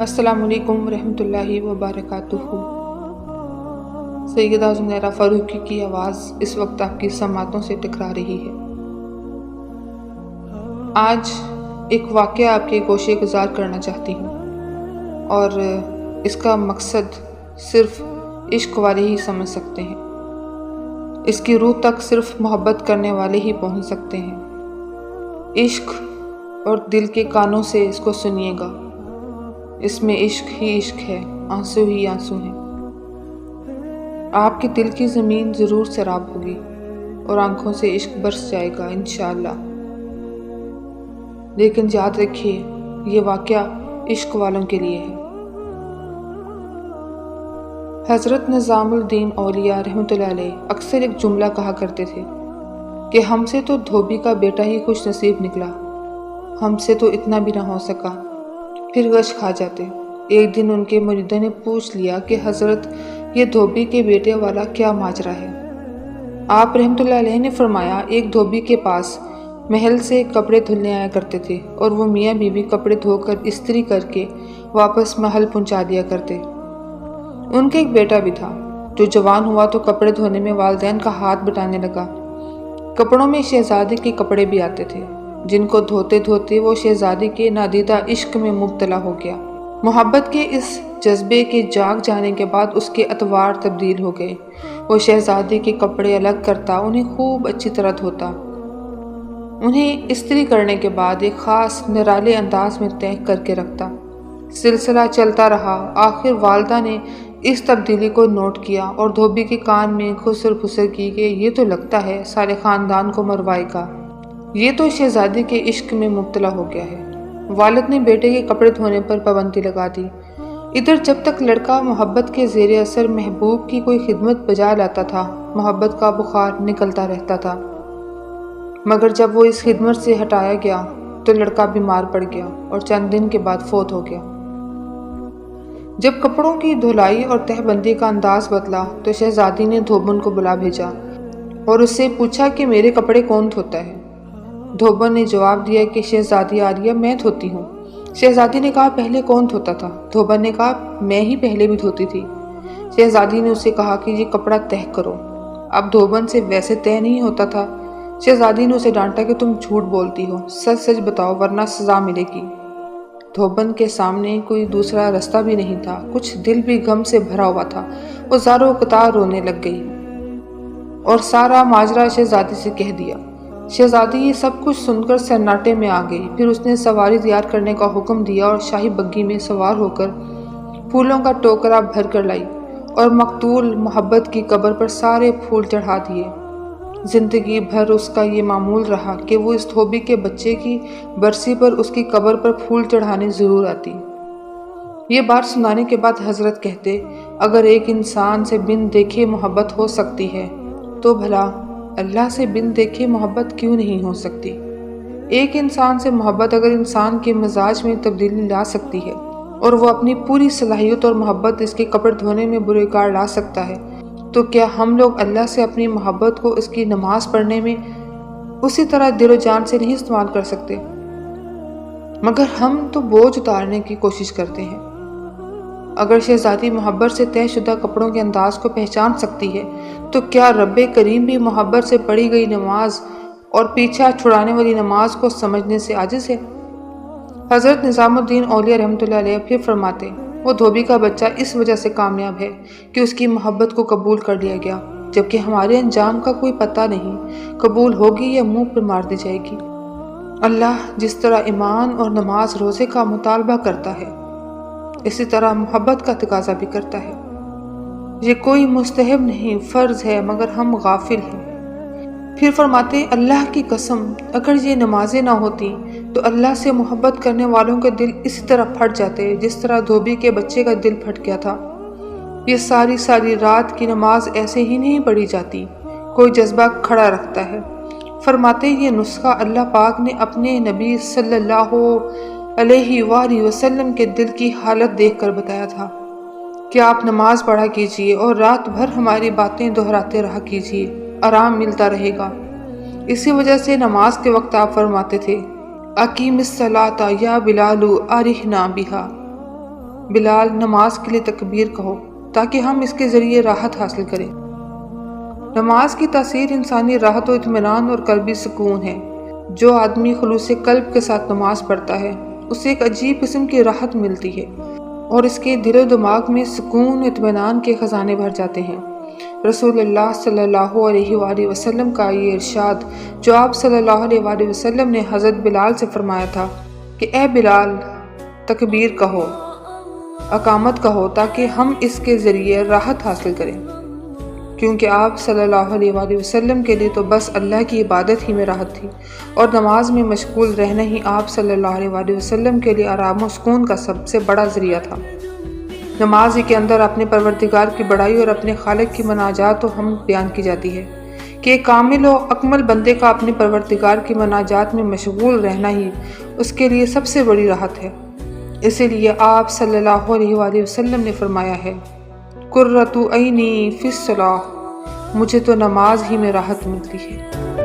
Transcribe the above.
السلام علیکم ورحمۃ اللہ وبرکاتہ۔ سیدہ زنیرہ فاروقی کی آواز اس وقت آپ کی سماعتوں سے ٹکرا رہی ہے۔ آج ایک واقعہ آپ کے گوشے گزار کرنا چاہتی ہوں، اور اس کا مقصد صرف عشق والے ہی سمجھ سکتے ہیں۔ اس کی روح تک صرف محبت کرنے والے ہی پہنچ سکتے ہیں۔ عشق اور دل کے کانوں سے اس کو سنیے گا۔ اس میں عشق ہی عشق ہے، آنسو ہی آنسو ہیں۔ آپ کے دل کی زمین ضرور سیراب ہوگی اور آنکھوں سے عشق برس جائے گا انشاءاللہ۔ لیکن یاد رکھیے، یہ واقعہ عشق والوں کے لیے ہے۔ حضرت نظام الدین اولیاء رحمۃ اللہ علیہ اکثر ایک جملہ کہا کرتے تھے کہ ہم سے تو دھوبی کا بیٹا ہی خوش نصیب نکلا، ہم سے تو اتنا بھی نہ ہو سکا، پھر غش کھا جاتے۔ ایک دن ان کے مریدوں نے پوچھ لیا کہ حضرت، یہ دھوبی کے بیٹے والا کیا ماجرا ہے؟ آپ رحمۃ اللہ علیہ نے فرمایا، ایک دھوبی کے پاس محل سے کپڑے دھلنے آیا کرتے تھے، اور وہ میاں بیوی کپڑے دھو کر استری کر کے واپس محل پہنچا دیا کرتے۔ ان کا ایک بیٹا بھی تھا جو جوان ہوا تو کپڑے دھونے میں والدین کا ہاتھ بٹانے لگا۔ کپڑوں میں شہزادے کے کپڑے بھی آتے تھے، جن کو دھوتے دھوتے وہ شہزادی کے نادیدہ عشق میں مبتلا ہو گیا۔ محبت کے اس جذبے کے جاگ جانے کے بعد اس کے اطوار تبدیل ہو گئے۔ وہ شہزادی کے کپڑے الگ کرتا، انہیں خوب اچھی طرح دھوتا، انہیں استری کرنے کے بعد ایک خاص نرالے انداز میں تہہ کر کے رکھتا۔ سلسلہ چلتا رہا۔ آخر والدہ نے اس تبدیلی کو نوٹ کیا اور دھوبی کے کان میں خسر پھسر کی کہ یہ تو لگتا ہے سارے خاندان کو مروائے گا، یہ تو شہزادی کے عشق میں مبتلا ہو گیا ہے۔ والد نے بیٹے کے کپڑے دھونے پر پابندی لگا دی۔ ادھر جب تک لڑکا محبت کے زیر اثر محبوب کی کوئی خدمت بجا لاتا تھا، محبت کا بخار نکلتا رہتا تھا، مگر جب وہ اس خدمت سے ہٹایا گیا تو لڑکا بیمار پڑ گیا اور چند دن کے بعد فوت ہو گیا۔ جب کپڑوں کی دھلائی اور تہہ بندی کا انداز بدلا تو شہزادی نے دھوبن کو بلا بھیجا اور اس سے پوچھا کہ میرے کپڑے کون دھوتا ہے؟ دھوبن نے جواب دیا کہ شہزادی عالیہ، میں دھوتی ہوں۔ شہزادی نے کہا، پہلے کون دھوتا تھا؟ دھوبن نے کہا، میں ہی پہلے بھی دھوتی تھی۔ شہزادی نے اسے کہا کہ یہ کپڑا تہہ کرو۔ اب دھوبن سے ویسے تہہ نہیں ہوتا تھا۔ شہزادی نے اسے ڈانٹا کہ تم جھوٹ بولتی ہو، سچ سچ بتاؤ ورنہ سزا ملے گی۔ دھوبن کے سامنے کوئی دوسرا رستہ بھی نہیں تھا، کچھ دل بھی غم سے بھرا ہوا تھا۔ وہ زاروں قطار رونے لگ گئی اور سارا ماجرا شہزادی سے کہہ دیا۔ شہزادی یہ سب کچھ سن کر سناٹے میں آ گئی۔ پھر اس نے سواری تیار کرنے کا حکم دیا اور شاہی بگی میں سوار ہو کر پھولوں کا ٹوکرا بھر کر لائی اور مقتول محبت کی قبر پر سارے پھول چڑھا دیے۔ زندگی بھر اس کا یہ معمول رہا کہ وہ اس دھوبی کے بچے کی برسی پر اس کی قبر پر پھول چڑھانے ضرور آتی۔ یہ بات سنانے کے بعد حضرت کہتے، اگر ایک انسان سے بن دیکھے محبت ہو سکتی ہے تو بھلا اللہ سے بن دیکھے محبت کیوں نہیں ہو سکتی؟ ایک انسان سے محبت اگر انسان کے مزاج میں تبدیلی لا سکتی ہے اور وہ اپنی پوری صلاحیت اور محبت اس کے کپڑے دھونے میں بروکار لا سکتا ہے، تو کیا ہم لوگ اللہ سے اپنی محبت کو اس کی نماز پڑھنے میں اسی طرح دل و جان سے نہیں استعمال کر سکتے؟ مگر ہم تو بوجھ اتارنے کی کوشش کرتے ہیں۔ اگر شہزادی محبت سے طے شدہ کپڑوں کے انداز کو پہچان سکتی ہے تو کیا رب کریم بھی محبت سے پڑھی گئی نماز اور پیچھا چھڑانے والی نماز کو سمجھنے سے عاجز ہے؟ حضرت نظام الدین اولیاء رحمۃ اللہ علیہ پھر فرماتے، وہ دھوبی کا بچہ اس وجہ سے کامیاب ہے کہ اس کی محبت کو قبول کر لیا گیا، جبکہ ہمارے انجام کا کوئی پتہ نہیں، قبول ہوگی یا منہ پر مار دی جائے گی۔ اللہ جس طرح ایمان اور نماز روزے کا مطالبہ کرتا ہے، اسی طرح محبت کا تقاضا بھی کرتا ہے۔ یہ کوئی مستحب نہیں، فرض ہے، مگر ہم غافل ہیں۔ پھر فرماتے، اللہ کی قسم، اگر یہ نمازیں نہ ہوتی تو اللہ سے محبت کرنے والوں کے دل اسی طرح پھٹ جاتے جس طرح دھوبی کے بچے کا دل پھٹ گیا تھا۔ یہ ساری ساری رات کی نماز ایسے ہی نہیں پڑھی جاتی، کوئی جذبہ کھڑا رکھتا ہے۔ فرماتے، یہ نسخہ اللہ پاک نے اپنے نبی صلی اللہ علیہ وآلہ وسلم کے دل کی حالت دیکھ کر بتایا تھا کہ آپ نماز پڑھا کیجئے اور رات بھر ہماری باتیں دہراتے رہا کیجئے، آرام ملتا رہے گا۔ اسی وجہ سے نماز کے وقت آپ فرماتے تھے، اقیم الصلاۃ یا بلال ارحنا بہا، بلال نماز کے لیے تکبیر کہو تاکہ ہم اس کے ذریعے راحت حاصل کریں۔ نماز کی تاثیر انسانی راحت و اطمینان اور قلبی سکون ہے۔ جو آدمی خلوص قلب کے ساتھ نماز پڑھتا ہے اسے ایک عجیب قسم کی راحت ملتی ہے اور اس کے دل و دماغ میں سکون و اطمینان کے خزانے بھر جاتے ہیں۔ رسول اللہ صلی اللہ علیہ وآلہ وسلم کا یہ ارشاد جو آپ صلی اللہ علیہ وآلہ وسلم نے حضرت بلال سے فرمایا تھا کہ اے بلال تکبیر کہو، اقامت کہو تاکہ ہم اس کے ذریعے راحت حاصل کریں، کیونکہ آپ صلی اللہ علیہ وآلہ وسلم کے لیے تو بس اللہ کی عبادت ہی میں راحت تھی اور نماز میں مشغول رہنا ہی آپ صلی اللہ علیہ وآلہ وسلم کے لیے آرام و سکون کا سب سے بڑا ذریعہ تھا۔ نماز ہی کے اندر اپنے پروردگار کی بڑائی اور اپنے خالق کی مناجات و حمد بیان کی جاتی ہے کہ ایک کامل و اکمل بندے کا اپنے پروردگار کی مناجات میں مشغول رہنا ہی اس کے لیے سب سے بڑی راحت ہے۔ اسی لیے آپ صلی اللہ علیہ وآلہ وسلم نے فرمایا ہے قرۃ عینی فی الصلاۃ، مجھے تو نماز ہی میں راحت ملتی ہے۔